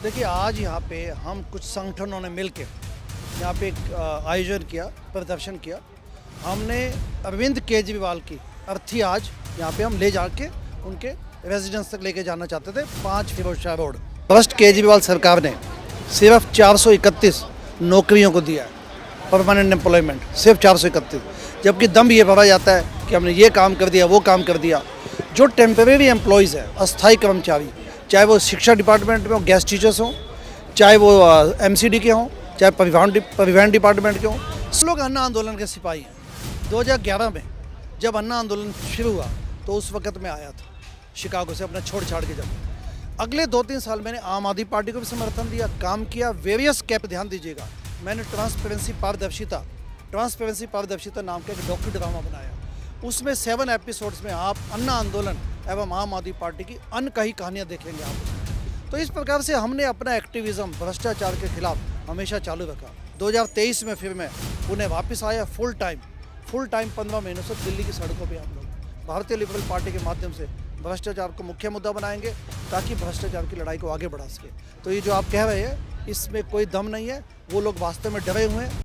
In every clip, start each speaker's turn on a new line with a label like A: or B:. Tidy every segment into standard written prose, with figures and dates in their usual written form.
A: देखिए आज यहाँ पे हम कुछ संगठनों ने मिल के यहाँ पे एक आयोजन किया, प्रदर्शन किया। हमने अरविंद केजरीवाल की अर्थी आज यहाँ पे हम ले जाके उनके रेजिडेंस तक लेके जाना चाहते थे। 5 फिरोजशाह रोड फर्स्ट केजरीवाल सरकार ने सिर्फ 431 नौकरियों को दिया है, परमानेंट एम्प्लॉयमेंट सिर्फ 431, जबकि दम ये भरा जाता है कि हमने ये काम कर दिया, वो काम कर दिया। जो टेम्परेरी एम्प्लॉयज़ है, अस्थायी कर्मचारी, चाहे वो शिक्षा डिपार्टमेंट में हो, गेस्ट टीचर्स हों, चाहे वो एमसीडी के हों, चाहे परिवहन डिपार्टमेंट के हों, सब लोग अन्ना आंदोलन के सिपाही हैं। 2011 में जब अन्ना आंदोलन शुरू हुआ तो उस वक्त मैं आया था शिकागो से अपना छोड़ छाड़ के। जब अगले 2-3 साल मैंने आम आदमी पार्टी को भी समर्थन दिया, काम किया, वेरियस कैप। ध्यान दीजिएगा, मैंने ट्रांसपेरेंसी पारदर्शिता नाम का एक डॉक्यू ड्रामा बनाया। उसमें 7 एपिसोड्स में आप अन्ना आंदोलन एवं आम आदमी पार्टी की अनकही कहानियाँ देखेंगे आप उसमें। तो इस प्रकार से हमने अपना एक्टिविज्म भ्रष्टाचार के खिलाफ हमेशा चालू रखा। 2023 में फिर मैं पुणे वापस आया फुल टाइम 15 महीनों से दिल्ली की सड़कों पे। हम लोग भारतीय लिबरल पार्टी के माध्यम से भ्रष्टाचार को मुख्य मुद्दा बनाएंगे ताकि भ्रष्टाचार की लड़ाई को आगे बढ़ा सके। तो ये जो आप कह रहे हैं इसमें कोई दम नहीं है, वो लोग वास्तव में डरे हुए हैं।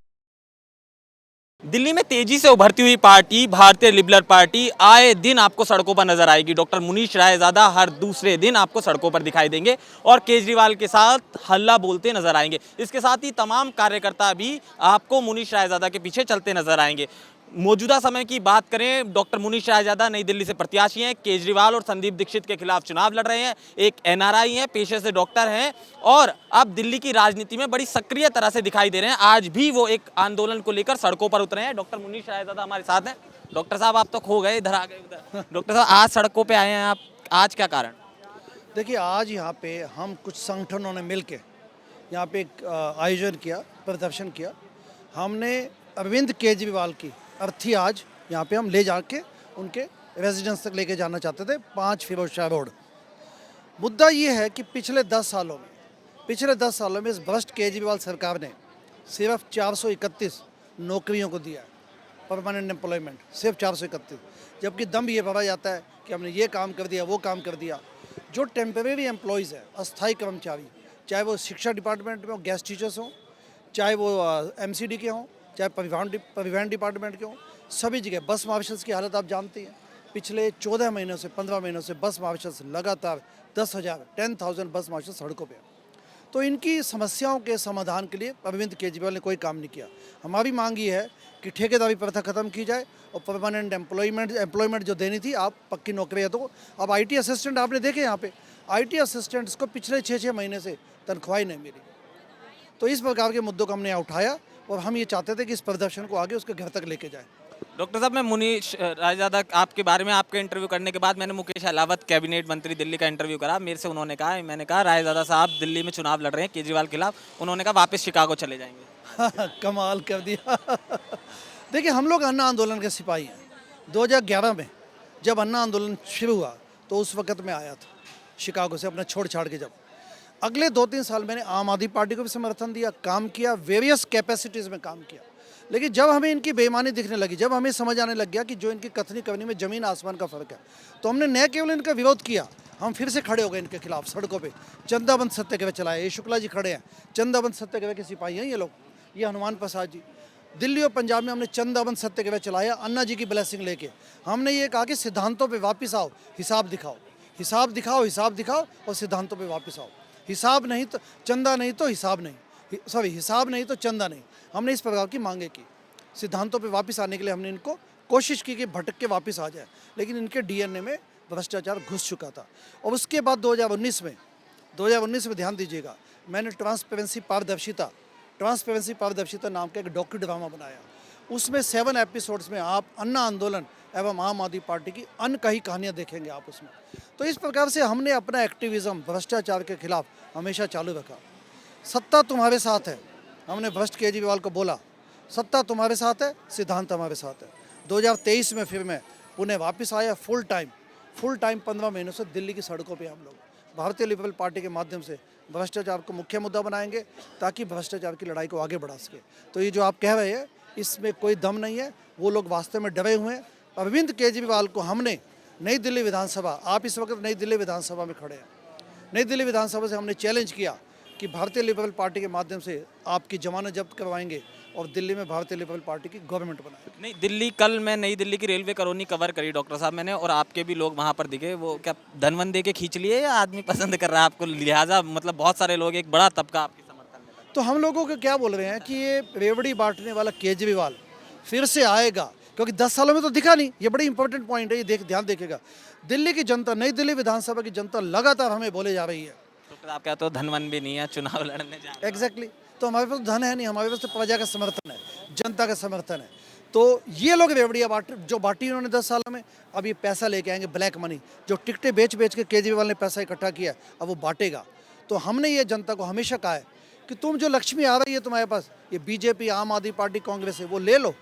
B: दिल्ली में तेजी से उभरती हुई पार्टी भारतीय लिबरल पार्टी आए दिन आपको सड़कों पर नजर आएगी। डॉक्टर मुनीश रायजादा हर दूसरे दिन आपको सड़कों पर दिखाई देंगे और केजरीवाल के साथ हल्ला बोलते नजर आएंगे। इसके साथ ही तमाम कार्यकर्ता भी आपको मुनीश रायजादा के पीछे चलते नजर आएंगे। मौजूदा समय की बात करें, डॉक्टर मुनीश रायजादा नई दिल्ली से प्रत्याशी हैं, केजरीवाल और संदीप दीक्षित के खिलाफ चुनाव लड़ रहे हैं, एक एनआरआई हैं, पेशे से डॉक्टर हैं और अब दिल्ली की राजनीति में बड़ी सक्रिय तरह से दिखाई दे रहे हैं। आज भी वो एक आंदोलन को लेकर सड़कों पर उतरे हैं। डॉक्टर मुनीश रायजादा हमारे साथ हैं। डॉक्टर साहब, आप तो खो गए, इधर आ गए उधर। डॉक्टर साहब, आज सड़कों पर आए हैं आप, आज क्या कारण?
A: देखिए आज यहाँ पे हम कुछ संगठनों ने मिल के यहाँ पे एक आयोजन किया, प्रदर्शन किया। हमने अरविंद केजरीवाल की अर्थी आज यहाँ पे हम ले जाके उनके रेजिडेंस तक लेके जाना चाहते थे, 5 फिरोजशाह रोड। मुद्दा ये है कि पिछले 10 सालों में इस भ्रष्ट केजरीवाल सरकार ने सिर्फ 431 नौकरियों को दिया है, परमानेंट एम्प्लॉयमेंट सिर्फ 431, जबकि दम ये भरा जाता है कि हमने ये काम कर दिया, वो काम कर दिया। जो टेम्परेरी एम्प्लॉयज़ है, अस्थायी कर्मचारी, चाहे वो शिक्षा डिपार्टमेंट में हो, गेस्ट टीचर्स हों, चाहे वो एमसीडी के हों, चाहे परिवहन डिपार्टमेंट के हों, सभी जगह बस मार्शल्स की हालत आप जानती हैं। पिछले 14 महीनों से 15 महीनों से बस मार्शल्स लगातार 10,000 बस मार्शल सड़कों पे। तो इनकी समस्याओं के समाधान के लिए अरविंद केजरीवाल ने कोई काम नहीं किया। हमारी मांग ये है कि ठेकेदारी प्रथा खत्म की जाए और परमानेंट एम्प्लॉयमेंट जो देनी थी, आप पक्की नौकरी है। तो अब IT असिस्टेंट आपने देखे यहाँ पे, IT असिस्टेंट्स को पिछले 6 महीने से तनख्वाही नहीं मिली। तो इस प्रकार के मुद्दों को हमने यहाँ उठाया और हम ये चाहते थे कि इस प्रदर्शन को आगे उसके घर तक लेके जाए।
B: डॉक्टर साहब, मैं मुनीश रायजादा आपके बारे में आपका इंटरव्यू करने के बाद मैंने मुकेश अहलावत कैबिनेट मंत्री दिल्ली का इंटरव्यू करा। मेरे से उन्होंने कहा, मैंने कहा रायजादा साहब दिल्ली में चुनाव लड़ रहे हैं केजरीवाल के खिलाफ, उन्होंने कहा वापस शिकागो चले जाएंगे।
A: कमाल कर दिया। देखिए हम लोग अन्ना आंदोलन के सिपाही हैं। 2011 में जब अन्ना आंदोलन शुरू हुआ तो उस वक्त मैं आया था शिकागो से अपना छोड़ छाड़ के। जब अगले 2-3 साल मैंने आम आदमी पार्टी को भी समर्थन दिया, काम किया, वेरियस कैपेसिटीज़ में काम किया। लेकिन जब हमें इनकी बेईमानी दिखने लगी, जब हमें समझ आने लग गया कि जो इनकी कथनी करनी में ज़मीन आसमान का फ़र्क है, तो हमने न केवल इनका विरोध किया, हम फिर से खड़े हो गए इनके खिलाफ सड़कों पे। चंदाबंद सत्याग्रह चलाया, ये शुक्ला जी खड़े हैं, चंदाबंद सत्याग्रह के सिपाही हैं ये लोग, ये हनुमान प्रसाद जी। दिल्ली और पंजाब में हमने चंदाबंद सत्याग्रह चलाया, अन्ना जी की ब्लेसिंग लेके। हमने ये कहा कि सिद्धांतों पर वापस आओ, हिसाब दिखाओ और सिद्धांतों पर वापस आओ। हिसाब नहीं तो चंदा नहीं तो हिसाब नहीं, हिसाब नहीं तो चंदा नहीं। हमने इस प्रकार की मांगे की। सिद्धांतों पे वापस आने के लिए हमने इनको कोशिश की कि भटक के वापस आ जाए, लेकिन इनके DNA में भ्रष्टाचार घुस चुका था। और उसके बाद 2019 में ध्यान दीजिएगा, मैंने ट्रांसपेरेंसी पारदर्शिता नाम का एक डॉक्यू ड्रामा बनाया। उसमें 7 एपिसोड्स में आप अन्ना आंदोलन एवं आम आदमी पार्टी की अनकही कहानियाँ देखेंगे आप उसमें। तो इस प्रकार से हमने अपना एक्टिविज्म भ्रष्टाचार के खिलाफ हमेशा चालू रखा। सत्ता तुम्हारे साथ है, हमने भ्रष्ट केजरीवाल को बोला, सत्ता तुम्हारे साथ है, सिद्धांत हमारे साथ है। 2023 में फिर मैं पुणे वापस आया फुल टाइम 15 महीनों से दिल्ली की सड़कों पे। हम लोग भारतीय लिबरल पार्टी के माध्यम से भ्रष्टाचार को मुख्य मुद्दा बनाएंगे ताकि भ्रष्टाचार की लड़ाई को आगे बढ़ा सके। तो ये जो आप कह रहे हैं इसमें कोई दम नहीं है, वो लोग वास्तव में डरे हुए हैं। अरविंद केजरीवाल को हमने नई दिल्ली विधानसभा, आप इस वक्त नई दिल्ली विधानसभा में खड़े हैं, नई दिल्ली विधानसभा से हमने चैलेंज किया कि भारतीय लिबरल पार्टी के माध्यम से आपकी जमानत जब्त करवाएंगे और दिल्ली में भारतीय लिबरल पार्टी की गवर्नमेंट बनाएंगे।
B: नहीं, दिल्ली कल मैं नई दिल्ली की रेलवे कॉलोनी कवर करी डॉक्टर साहब मैंने, और आपके भी लोग वहाँ पर दिखे। वो क्या धनवन दे के खींच लिए या आदमी पसंद कर रहा है आपको, लिहाजा मतलब बहुत सारे लोग, एक बड़ा तबका आपके समर्थन में था।
A: तो हम लोगों को क्या बोल रहे हैं कि ये रेवड़ी बांटने वाला केजरीवाल फिर से आएगा, क्योंकि 10 सालों में तो दिखा नहीं। ये बड़ी इंपॉर्टेंट पॉइंट है, ये ध्यान देखेगा। दिल्ली की जनता, नई दिल्ली विधानसभा की जनता लगातार हमें बोले जा रही है।
B: डॉक्टर आप क्या तो धनवन भी नहीं है, चुनाव लड़ने जा रहे हैं।
A: एग्जैक्टली तो हमारे पास धन है नहीं, हमारे पास तो प्रजा का समर्थन है, जनता का समर्थन है। तो ये लोग रेवड़ियाँ जो बांटी इन्होंने 10 सालों में, अब ये पैसा लेके आएंगे, ब्लैक मनी जो टिकटें बेच बेच के केजरीवाल ने पैसा इकट्ठा किया, अब वो बांटेगा। तो हमने ये जनता को हमेशा कहा है कि तुम जो लक्ष्मी आ रही है तुम्हारे पास, ये बीजेपी, आम आदमी पार्टी, कांग्रेस है, वो ले लो।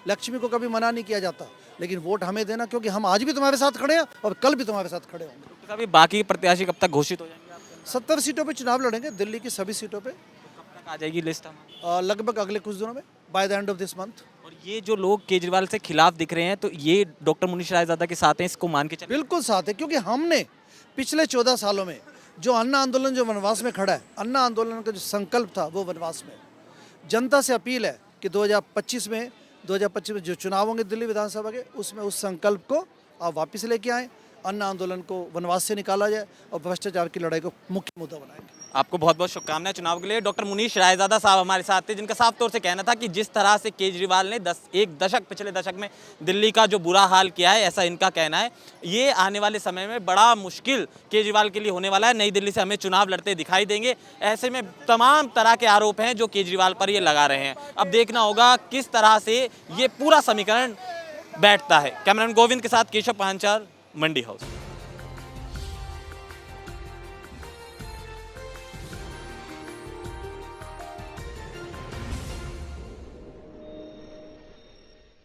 A: लक्ष्मी को कभी मना नहीं किया जाता, लेकिन वोट हमें देना, क्योंकि हम आज भी तुम्हारे साथ खड़े हैं और कल भी तुम्हारे साथ खड़े होंगे।
B: डॉक्टर साहब, ये बाकी प्रत्याशी कब तक घोषित हो जाएंगे आपके?
A: 70 सीटों पे चुनाव लड़ेंगे, दिल्ली की सभी सीटों पे,
B: कब तक आ जाएगी लिस्ट हम?
A: लगभग अगले कुछ दिनों में, by the end of this month.
B: और ये जो लोग केजरीवाल से खिलाफ दिख रहे हैं, तो ये डॉक्टर मुनीश रायजादा के साथ हैं, इसको मान के चलिए।
A: बिल्कुल साथ है, क्योंकि हमने पिछले 14 सालों में जो अन्ना आंदोलन जो वनवास में खड़ा है, अन्ना आंदोलन का जो संकल्प था वो वनवास में। जनता से अपील है कि 2025 में जो चुनाव होंगे दिल्ली विधानसभा के, उसमें उस संकल्प को आप वापस लेके आएँ, अन्ना आंदोलन को वनवास से निकाला जाए और भ्रष्टाचार की लड़ाई को मुख्य मुद्दा बनाएंगे।
B: आपको बहुत बहुत शुभकामनाएं चुनाव के लिए। डॉक्टर मुनीश रायजादा साहब हमारे साथ थे, जिनका साफ तौर से कहना था कि जिस तरह से केजरीवाल ने पिछले दशक में दिल्ली का जो बुरा हाल किया है, ऐसा इनका कहना है, ये आने वाले समय में बड़ा मुश्किल केजरीवाल के लिए होने वाला है। नई दिल्ली से हमें चुनाव लड़ते दिखाई देंगे। ऐसे में तमाम तरह के आरोप हैं जो केजरीवाल पर ये लगा रहे हैं। अब देखना होगा किस तरह से ये पूरा समीकरण बैठता है। कैमरामैन गोविंद के साथ केशव पांचाल, मंडी हाउस।